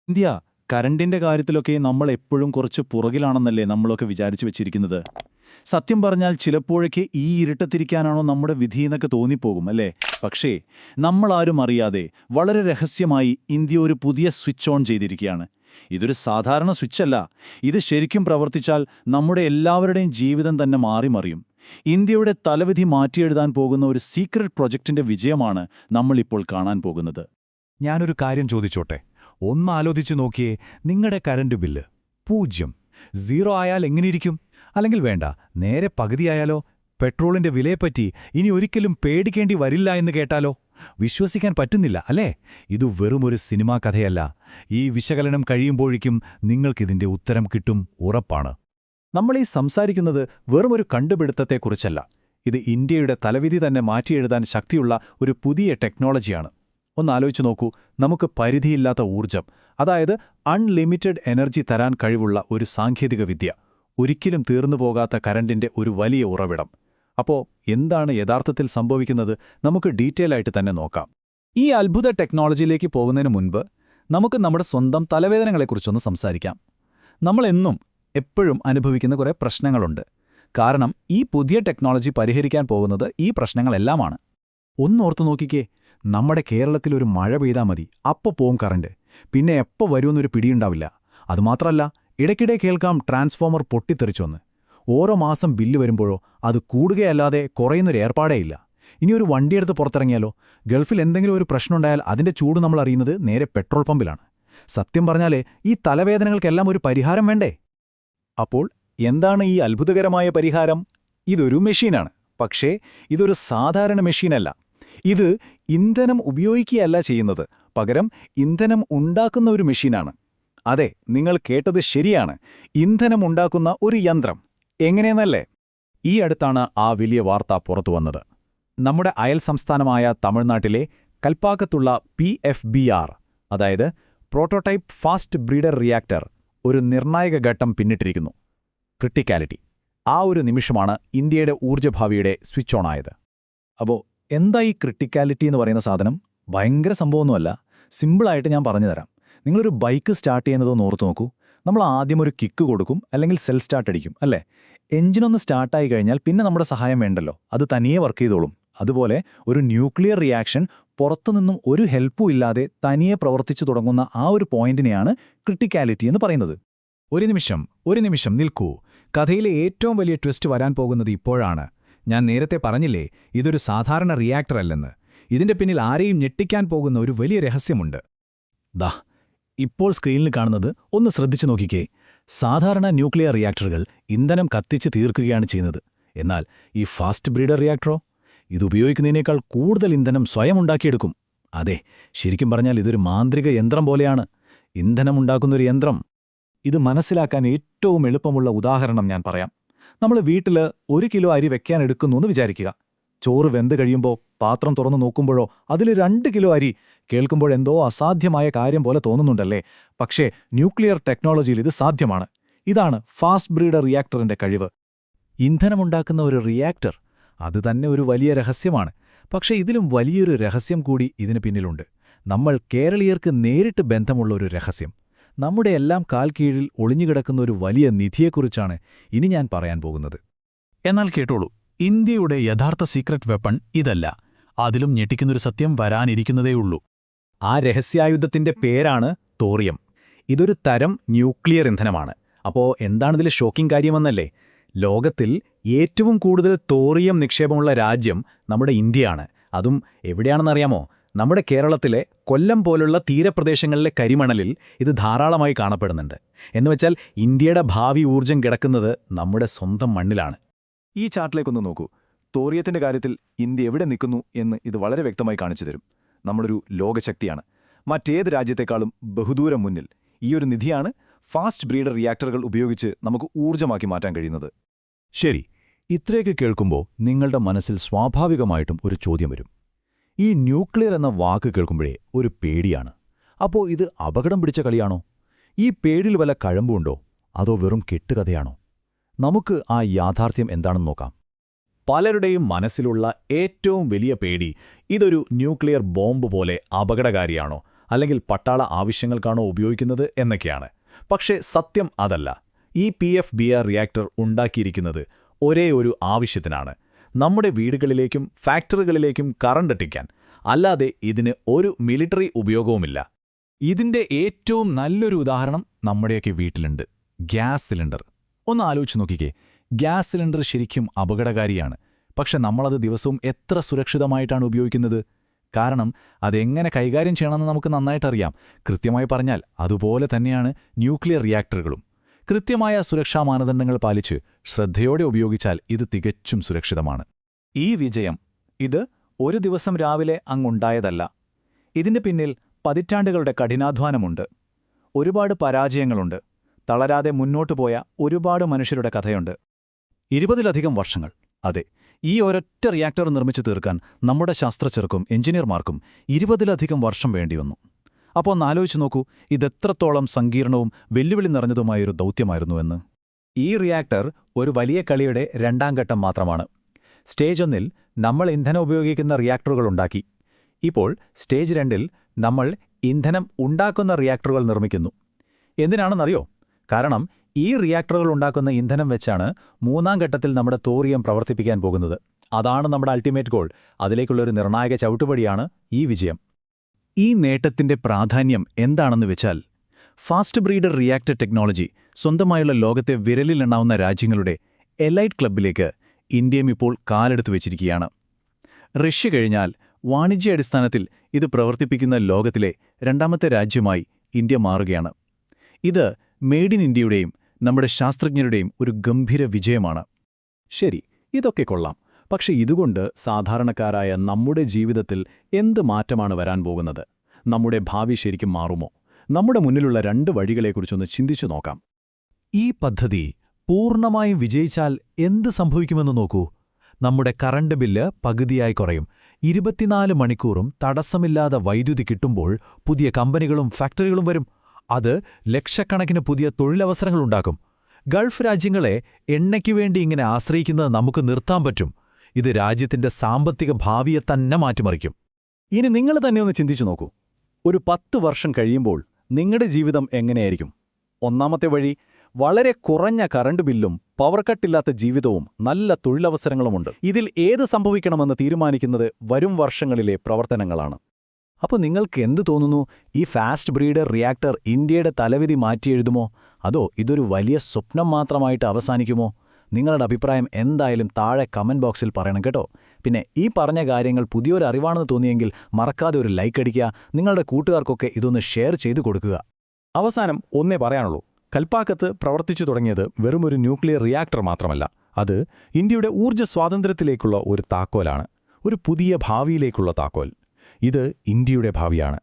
India കറണ്ടിന്റെ കാര്യത്തിലൊക്കെ നമ്മൾ എപ്പോഴും കുറച്ച് പുറകിലാണെന്നല്ലേ നമ്മളൊക്കെ വിചാരിച്ചു വെച്ചിരിക്കുന്നത്. സത്യം പറഞ്ഞാൽ ചിലപ്പോഴൊക്കെ ഈ ഇരുട്ടത്തിരിക്കാനാണോ നമ്മുടെ വിധിയെന്നൊക്കെ തോന്നിപ്പോകും അല്ലേ. പക്ഷേ നമ്മളാരും അറിയാതെ വളരെ രഹസ്യമായി ഇന്ത്യ ഒരു പുതിയ സ്വിച്ച് ഓൺ ചെയ്തിരിക്കുകയാണ്. ഇതൊരു സാധാരണ സ്വിച്ചല്ല. ഇത് ശരിക്കും പ്രവർത്തിച്ചാൽ നമ്മുടെ എല്ലാവരുടെയും ജീവിതം തന്നെ മാറിമറിയും. ഇന്ത്യയുടെ തലവിധി മാറ്റിയെഴുതാൻ പോകുന്ന ഒരു സീക്രട്ട് പ്രൊജക്ടിന്റെ വിജയമാണ് നമ്മളിപ്പോൾ കാണാൻ പോകുന്നത്. ഞാനൊരു കാര്യം ചോദിച്ചോട്ടെ, ഒന്ന് ആലോചിച്ചു നോക്കിയേ. നിങ്ങളുടെ കറണ്ട് ബില്ല് 0, 0 ആയാൽ എങ്ങനെയിരിക്കും? അല്ലെങ്കിൽ വേണ്ട, നേരെ പകുതിയായാലോ? പെട്രോളിന്റെ വിലയെപ്പറ്റി ഇനി ഒരിക്കലും പേടിക്കേണ്ടി വരില്ല എന്ന് കേട്ടാലോ? വിശ്വസിക്കാൻ പറ്റുന്നില്ല അല്ലേ? ഇത് വെറുമൊരു സിനിമാ കഥയല്ല. ഈ വിശകലനം കഴിയുമ്പോഴേക്കും നിങ്ങൾക്കിതിന്റെ ഉത്തരം കിട്ടും, ഉറപ്പാണ്. നമ്മൾ ഈ സംസാരിക്കുന്നത് വെറുമൊരു കണ്ടുപിടുത്തത്തെക്കുറിച്ചല്ല. ഇത് ഇന്ത്യയുടെ തലവിധി തന്നെ മാറ്റിയെഴുതാൻ ശക്തിയുള്ള ഒരു പുതിയ ടെക്നോളജിയാണ്. ഒന്നാലോചിച്ചു നോക്കൂ, നമുക്ക് പരിധിയില്ലാത്ത ഊർജം, അതായത് അൺലിമിറ്റഡ് എനർജി തരാൻ കഴിവുള്ള ഒരു സാങ്കേതിക വിദ്യ, ഒരിക്കലും തീർന്നുപോകാത്ത കറണ്ടിന്റെ ഒരു വലിയ ഉറവിടം. അപ്പോൾ എന്താണ് യഥാർത്ഥത്തിൽ സംഭവിക്കുന്നത്? നമുക്ക് ഡീറ്റെയിൽ ആയിട്ട് തന്നെ നോക്കാം. ഈ അത്ഭുത ടെക്നോളജിയിലേക്ക് പോകുന്നതിന് മുൻപ് നമുക്ക് നമ്മുടെ സ്വന്തം തലവേദനകളെക്കുറിച്ചൊന്ന് സംസാരിക്കാം. നമ്മളെന്നും എപ്പോഴും അനുഭവിക്കുന്ന കുറേ പ്രശ്നങ്ങളുണ്ട്. കാരണം ഈ പുതിയ ടെക്നോളജി പരിഹരിക്കാൻ പോകുന്നത് ഈ പ്രശ്നങ്ങളെല്ലാമാണ്. ഒന്നോർത്തു നോക്കിക്കേ, നമ്മുടെ കേരളത്തിലൊരു മഴ പെയ്താൽ മതി, അപ്പോൾ പോവും കറണ്ട്. പിന്നെ എപ്പോൾ വരുമെന്നൊരു പിടിയുണ്ടാവില്ല. അതുമാത്രമല്ല, ഇടയ്ക്കിടെ കേൾക്കാം ട്രാൻസ്ഫോമർ പൊട്ടിത്തെറിച്ചൊന്ന്. ഓരോ മാസം ബില്ല് വരുമ്പോഴോ അത് കൂടുകയല്ലാതെ കുറയുന്നൊരു ഏർപ്പാടേയില്ല. ഇനിയൊരു വണ്ടിയെടുത്ത് പുറത്തിറങ്ങിയാലോ, ഗൾഫിൽ എന്തെങ്കിലും ഒരു പ്രശ്നമുണ്ടായാൽ അതിന്റെ ചൂട് നമ്മൾ അറിയുന്നത് നേരെ പെട്രോൾ പമ്പിലാണ്. സത്യം പറഞ്ഞാലേ, ഈ തലവേദനകൾക്കെല്ലാം ഒരു പരിഹാരം വേണ്ടേ? അപ്പോൾ എന്താണ് ഈ അത്ഭുതകരമായ പരിഹാരം? ഇതൊരു മെഷീനാണ്. പക്ഷേ ഇതൊരു സാധാരണ മെഷീനല്ല. ഇത് ഇന്ധനം ഉപയോഗിക്കുകയല്ല ചെയ്യുന്നത്, പകരം ഇന്ധനം ഉണ്ടാക്കുന്ന ഒരു മെഷീനാണ്. അതെ, നിങ്ങൾ കേട്ടത് ശരിയാണ്. ഇന്ധനം ഉണ്ടാക്കുന്ന ഒരു യന്ത്രം. എങ്ങനെയെന്നല്ലേ? ഈ അടുത്താണ് ആ വലിയ വാർത്ത പുറത്തുവന്നത്. നമ്മുടെ അയൽ സംസ്ഥാനമായ തമിഴ്നാട്ടിലെ കൽപ്പാക്കത്തുള്ള PFBR, അതായത് പ്രോട്ടോടൈപ്പ് ഫാസ്റ്റ് ബ്രീഡർ റിയാക്ടർ, ഒരു നിർണായക ഘട്ടം പിന്നിട്ടിരിക്കുന്നു. ക്രിട്ടിക്കാലിറ്റി. ആ ഒരു നിമിഷമാണ് ഇന്ത്യയുടെ ഊർജ്ജഭാവിയുടെ സ്വിച്ച് ഓൺ ആയത്. അപ്പോൾ എന്താ ഈ ക്രിട്ടിക്കാലിറ്റി എന്ന് പറയുന്ന സാധനം? ഭയങ്കര സംഭവമൊന്നുമല്ല. സിമ്പിളായിട്ട് ഞാൻ പറഞ്ഞുതരാം. നിങ്ങളൊരു ബൈക്ക് സ്റ്റാർട്ട് ചെയ്യുന്നതൊന്ന് ഓർത്തു നോക്കൂ. നമ്മൾ ആദ്യം ഒരു കിക്ക് കൊടുക്കും, അല്ലെങ്കിൽ സെൽഫ് സ്റ്റാർട്ട് അടിക്കും അല്ലേ? എഞ്ചിനൊന്ന് സ്റ്റാർട്ടായി കഴിഞ്ഞാൽ പിന്നെ നമ്മുടെ സഹായം വേണ്ടല്ലോ, അത് തനിയെ വർക്ക് ചെയ്തോളും. അതുപോലെ ഒരു ന്യൂക്ലിയർ റിയാക്ഷൻ പുറത്തുനിന്നും ഒരു ഹെൽപ്പും ഇല്ലാതെ തനിയെ പ്രവർത്തിച്ചു തുടങ്ങുന്ന ആ ഒരു പോയിന്റിനെയാണ് ക്രിട്ടിക്കാലിറ്റി എന്ന് പറയുന്നത്. ഒരു നിമിഷം നിൽക്കൂ. കഥയിലെ ഏറ്റവും വലിയ ട്വിസ്റ്റ് വരാൻ പോകുന്നത് ഇപ്പോഴാണ്. ഞാൻ നേരത്തെ പറഞ്ഞില്ലേ, ഇതൊരു സാധാരണ റിയാക്ടർ അല്ലെന്ന്. ഇതിന്റെ പിന്നിൽ ആരെയും ഞെട്ടിക്കാൻ പോകുന്ന ഒരു വലിയ രഹസ്യമുണ്ട്. ദാ ഇപ്പോൾ സ്ക്രീനിൽ കാണുന്നത് ഒന്ന് ശ്രദ്ധിച്ചു നോക്കിക്കേ. സാധാരണ ന്യൂക്ലിയർ റിയാക്ടറുകൾ ഇന്ധനം കത്തിച്ച് തീർക്കുകയാണ് ചെയ്യുന്നത്. എന്നാൽ ഈ ഫാസ്റ്റ് ബ്രീഡർ റിയാക്ടറോ, ഇതുപയോഗിക്കുന്നതിനേക്കാൾ കൂടുതൽ ഇന്ധനം സ്വയം ഉണ്ടാക്കിയെടുക്കും. അതെ, ശരിക്കും പറഞ്ഞാൽ ഇതൊരു മാന്ത്രിക യന്ത്രം പോലെയാണ്. ഇന്ധനമുണ്ടാക്കുന്നൊരു യന്ത്രം. ഇത് മനസ്സിലാക്കാൻ ഏറ്റവും എളുപ്പമുള്ള ഉദാഹരണം ഞാൻ പറയാം. നമ്മൾ വീട്ടിൽ 1 കിലോ അരി വെക്കാൻ എടുക്കുന്നുവെന്ന് വിചാരിക്കുക. ചോറ് വെന്ത് കഴിയുമ്പോൾ പാത്രം തുറന്നു നോക്കുമ്പോഴോ അതിൽ 2 കിലോ അരി. കേൾക്കുമ്പോഴെന്തോ അസാധ്യമായ കാര്യം പോലെ തോന്നുന്നുണ്ടല്ലേ? പക്ഷേ ന്യൂക്ലിയർ ടെക്നോളജിയിൽ ഇത് സാധ്യമാണ്. ഇതാണ് ഫാസ്റ്റ് ബ്രീഡർ റിയാക്ടറിന്റെ കഴിവ്. ഇന്ധനമുണ്ടാക്കുന്ന ഒരു റിയാക്ടർ, അത് തന്നെ ഒരു വലിയ രഹസ്യമാണ്. പക്ഷേ ഇതിലും വലിയൊരു രഹസ്യം കൂടി ഇതിന് പിന്നിലുണ്ട്. നമ്മൾ കേരളീയർക്ക് നേരിട്ട് ബന്ധമുള്ള ഒരു രഹസ്യം. നമ്മുടെ എല്ലാം കാൽ കീഴിൽ ഒളിഞ്ഞുകിടക്കുന്ന ഒരു വലിയ നിധിയെക്കുറിച്ചാണ് ഇനി ഞാൻ പറയാൻ പോകുന്നത്. എന്നാൽ കേട്ടോളൂ, ഇന്ത്യയുടെ യഥാർത്ഥ സീക്രട്ട് വെപ്പൺ ഇതല്ല. അതിലും ഞെട്ടിക്കുന്നൊരു സത്യം വരാനിരിക്കുന്നതേയുള്ളൂ. ആ രഹസ്യായുധത്തിന്റെ പേരാണ് തോറിയം. ഇതൊരു തരം ന്യൂക്ലിയർ ഇന്ധനമാണ്. അപ്പോൾ എന്താണിതിലെ ഷോക്കിംഗ് കാര്യമെന്നല്ലേ? ലോകത്തിൽ ഏറ്റവും കൂടുതൽ തോറിയം നിക്ഷേപമുള്ള രാജ്യം നമ്മുടെ ഇന്ത്യയാണ്. അതും എവിടെയാണെന്നറിയാമോ? നമ്മുടെ കേരളത്തിലെ കൊല്ലം പോലുള്ള തീരപ്രദേശങ്ങളിലെ കരിമണലിൽ ഇത് ധാരാളമായി കാണപ്പെടുന്നുണ്ട്. എന്നുവെച്ചാൽ ഇന്ത്യയുടെ ഭാവി ഊർജ്ജം കിടക്കുന്നത് നമ്മുടെ സ്വന്തം മണ്ണിലാണ്. ഈ ചാർട്ടിലേക്കൊന്ന് നോക്കൂ. തോറിയത്തിന്റെ കാര്യത്തിൽ ഇന്ത്യ എവിടെ നിൽക്കുന്നു എന്ന് ഇത് വളരെ വ്യക്തമായി കാണിച്ചു തരും. നമ്മളൊരു ലോകശക്തിയാണ്. മറ്റേത് രാജ്യത്തെക്കാളും ബഹുദൂരം മുന്നിൽ. ഈയൊരു നിധിയാണ് ഫാസ്റ്റ് ബ്രീഡർ റിയാക്ടറുകൾ ഉപയോഗിച്ച് നമുക്ക് ഊർജ്ജമാക്കി മാറ്റാൻ കഴിയുന്നത്. ശരി, ഇത്രയൊക്കെ കേൾക്കുമ്പോൾ നിങ്ങളുടെ മനസ്സിൽ സ്വാഭാവികമായിട്ടും ഒരു ചോദ്യം വരും. ഈ ന്യൂക്ലിയർ എന്ന വാക്ക് കേൾക്കുമ്പോഴേ ഒരു പേടിയാണ്. അപ്പോൾ ഇത് അപകടം പിടിച്ച കളിയാണോ? ഈ പേടിയിൽ വല്ല കഴമ്പുണ്ടോ? അതോ വെറും കെട്ടുകഥയാണോ? നമുക്ക് ആ യാഥാർത്ഥ്യം എന്താണെന്ന് നോക്കാം. പലരുടെയും മനസ്സിലുള്ള ഏറ്റവും വലിയ പേടി ഇതൊരു ന്യൂക്ലിയർ ബോംബ് പോലെ അപകടകാരിയാണോ, അല്ലെങ്കിൽ പട്ടാള ആവശ്യങ്ങൾക്കാണോ ഉപയോഗിക്കുന്നത് എന്നൊക്കെയാണ്. പക്ഷേ സത്യം അതല്ല. ഈ PFBR റിയാക്ടർ ഉണ്ടാക്കിയിരിക്കുന്നത് ഒരേ ഒരു ആവശ്യത്തിനാണ്: നമ്മുടെ വീടുകളിലേക്കും ഫാക്ടറികളിലേക്കും കറണ്ട് എത്തിക്കാൻ. അല്ലാതെ ഇതിന് ഒരു മിലിറ്ററി ഉപയോഗവുമില്ല. ഇതിന്റെ ഏറ്റവും നല്ലൊരു ഉദാഹരണം നമ്മുടെയൊക്കെ വീട്ടിലുണ്ട്: ഗ്യാസ് സിലിണ്ടർ. ഒന്ന് ആലോചിച്ച് നോക്കിക്കേ, ഗ്യാസ് സിലിണ്ടർ ശരിക്കും അപകടകാരിയാണ്. പക്ഷെ നമ്മളത് ദിവസവും എത്ര സുരക്ഷിതമായിട്ടാണ് ഉപയോഗിക്കുന്നത്? കാരണം അതെങ്ങനെ കൈകാര്യം ചെയ്യണമെന്ന് നമുക്ക് നന്നായിട്ടറിയാം. കൃത്യമായി പറഞ്ഞാൽ അതുപോലെ തന്നെയാണ് ന്യൂക്ലിയർ റിയാക്ടറുകളും. കൃത്യമായ സുരക്ഷാ മാനദണ്ഡങ്ങൾ പാലിച്ച് ശ്രദ്ധയോടെ ഉപയോഗിച്ചാൽ ഇത് തികച്ചും സുരക്ഷിതമാണ്. ഈ വിജയം ഇത് ഒരു ദിവസം രാവിലെ അങ്ങുണ്ടായതല്ല. ഇതിന്റെ പിന്നിൽ പതിറ്റാണ്ടുകളുടെ കഠിനാധ്വാനമുണ്ട്. ഒരുപാട് പരാജയങ്ങളുണ്ട്. തളരാതെ മുന്നോട്ടു പോയ ഒരുപാട് മനുഷ്യരുടെ കഥയുണ്ട്. 20-ലധികം വർഷങ്ങൾ. അതെ, ഈ ഒരൊറ്റ റിയാക്ടർ നിർമ്മിച്ചു തീർക്കാൻ നമ്മുടെ ശാസ്ത്രജ്ഞർക്കും എഞ്ചിനീയർമാർക്കും 20-ലധികം വർഷം വേണ്ടിവന്നു. അപ്പോൾ ഒന്നാലോചിച്ച് നോക്കൂ, ഇതെത്രത്തോളം സങ്കീർണവും വെല്ലുവിളി നിറഞ്ഞതുമായൊരു ദൗത്യമായിരുന്നുവെന്ന്. ഈ റിയാക്ടർ ഒരു വലിയ കളിയുടെ രണ്ടാം ഘട്ടം മാത്രമാണ്. സ്റ്റേജ് 1-ൽ നമ്മൾ ഇന്ധനം ഉപയോഗിക്കുന്ന റിയാക്ടറുകളുണ്ടാക്കി. ഇപ്പോൾ സ്റ്റേജ് 2-ൽ നമ്മൾ ഇന്ധനം ഉണ്ടാക്കുന്ന റിയാക്ടറുകൾ നിർമ്മിക്കുന്നു. എന്തിനാണെന്നറിയോ? കാരണം ഈ റിയാക്ടറുകൾ ഉണ്ടാക്കുന്ന ഇന്ധനം വെച്ചാണ് മൂന്നാം ഘട്ടത്തിൽ നമ്മുടെ തോറിയം പ്രവർത്തിപ്പിക്കാൻ പോകുന്നത്. അതാണ് നമ്മുടെ അൾട്ടിമേറ്റ് ഗോൾ. അതിലേക്കുള്ളൊരു നിർണായക ചവിട്ടുപടിയാണ് ഈ വിജയം. ഈ നേട്ടത്തിന്റെ പ്രാധാന്യം എന്താണെന്ന് വെച്ചാൽ, ഫാസ്റ്റ് ബ്രീഡർ റിയാക്ടർ ടെക്നോളജി സ്വന്തമായുള്ള ലോകത്തെ വിരലിലെണ്ണാവുന്ന രാജ്യങ്ങളുടെ എലൈറ്റ് ക്ലബ്ബിലേക്ക് ഇന്ത്യയും ഇപ്പോൾ കാലെടുത്തു വെച്ചിരിക്കുകയാണ്. റഷ്യ കഴിഞ്ഞാൽ വാണിജ്യാടിസ്ഥാനത്തിൽ ഇത് പ്രവർത്തിപ്പിക്കുന്ന ലോകത്തിലെ രണ്ടാമത്തെ രാജ്യമായി ഇന്ത്യ മാറുകയാണ്. ഇത് മെയ്ഡ് ഇൻ ഇന്ത്യയുടെയും നമ്മുടെ ശാസ്ത്രജ്ഞരുടെയും ഒരു ഗംഭീര വിജയമാണ്. ശരി, ഇതൊക്കെ കൊള്ളാം. പക്ഷെ ഇതുകൊണ്ട് സാധാരണക്കാരായ നമ്മുടെ ജീവിതത്തിൽ എന്ത് മാറ്റമാണ് വരാൻ പോകുന്നത്? നമ്മുടെ ഭാവി ശരിക്കും മാറുമോ? നമ്മുടെ മുന്നിലുള്ള 2 വഴികളെക്കുറിച്ചൊന്ന് ചിന്തിച്ചു നോക്കാം. ഈ പദ്ധതി പൂർണ്ണമായും വിജയിച്ചാൽ എന്ത് സംഭവിക്കുമെന്ന് നോക്കൂ. നമ്മുടെ കറണ്ട് ബില്ല് പകുതിയായി കുറയും. 24 മണിക്കൂറും തടസ്സമില്ലാതെ വൈദ്യുതി കിട്ടുമ്പോൾ പുതിയ കമ്പനികളും ഫാക്ടറികളും വരും. അത് ലക്ഷക്കണക്കിന് പുതിയ തൊഴിലവസരങ്ങളുണ്ടാക്കും. ഗൾഫ് രാജ്യങ്ങളെ എണ്ണയ്ക്കു വേണ്ടി ഇങ്ങനെ ആശ്രയിക്കുന്നത് നമുക്ക് നിർത്താൻ പറ്റും. ഇത് രാജ്യത്തിന്റെ സാമ്പത്തിക ഭാവിയെ തന്നെ മാറ്റിമറിക്കും. ഇനി നിങ്ങൾ തന്നെ ഒന്ന് ചിന്തിച്ചു നോക്കൂ. ഒരു 10 വർഷം കഴിയുമ്പോൾ നിങ്ങളുടെ ജീവിതം എങ്ങനെയായിരിക്കും? ഒന്നാമത്തെ വഴി, വളരെ കുറഞ്ഞ കറണ്ട് ബില്ലും പവർ കട്ടില്ലാത്ത ജീവിതവും നല്ല തൊഴിലവസരങ്ങളുമുണ്ട്. ഇതിൽ ഏത് സംഭവിക്കണമെന്ന് തീരുമാനിക്കുന്നത് വരും വർഷങ്ങളിലെ പ്രവർത്തനങ്ങളാണ്. അപ്പോൾ നിങ്ങൾക്ക് എന്തു തോന്നുന്നു? ഈ ഫാസ്റ്റ് ബ്രീഡർ റിയാക്ടർ ഇന്ത്യയുടെ തലവിധി മാറ്റിയെഴുതുമോ? അതോ ഇതൊരു വലിയ സ്വപ്നം മാത്രമായിട്ട് അവസാനിക്കുമോ? നിങ്ങളുടെ അഭിപ്രായം എന്തായാലും താഴെ കമന്റ് ബോക്സിൽ പറയണം കേട്ടോ. പിന്നെ ഈ പറഞ്ഞ കാര്യങ്ങൾ പുതിയൊരു അറിവാണെന്ന് തോന്നിയെങ്കിൽ മറക്കാതെ ഒരു ലൈക്ക് അടിക്കുക. നിങ്ങളുടെ കൂട്ടുകാർക്കൊക്കെ ഇതൊന്ന് ഷെയർ ചെയ്തു കൊടുക്കുക. അവസാനം ഒന്നേ പറയാനുള്ളൂ. കൽപ്പാക്കത്ത് പ്രവർത്തിച്ചു തുടങ്ങിയത് വെറുമൊരു ന്യൂക്ലിയർ റിയാക്ടർ മാത്രമല്ല. അത് ഇന്ത്യയുടെ ഊർജ്ജ സ്വാതന്ത്ര്യത്തിലേക്കുള്ള ഒരു താക്കോലാണ്. ഒരു പുതിയ ഭാവിയിലേക്കുള്ള താക്കോൽ. ഇത് ഇന്ത്യയുടെ ഭാവിയാണ്.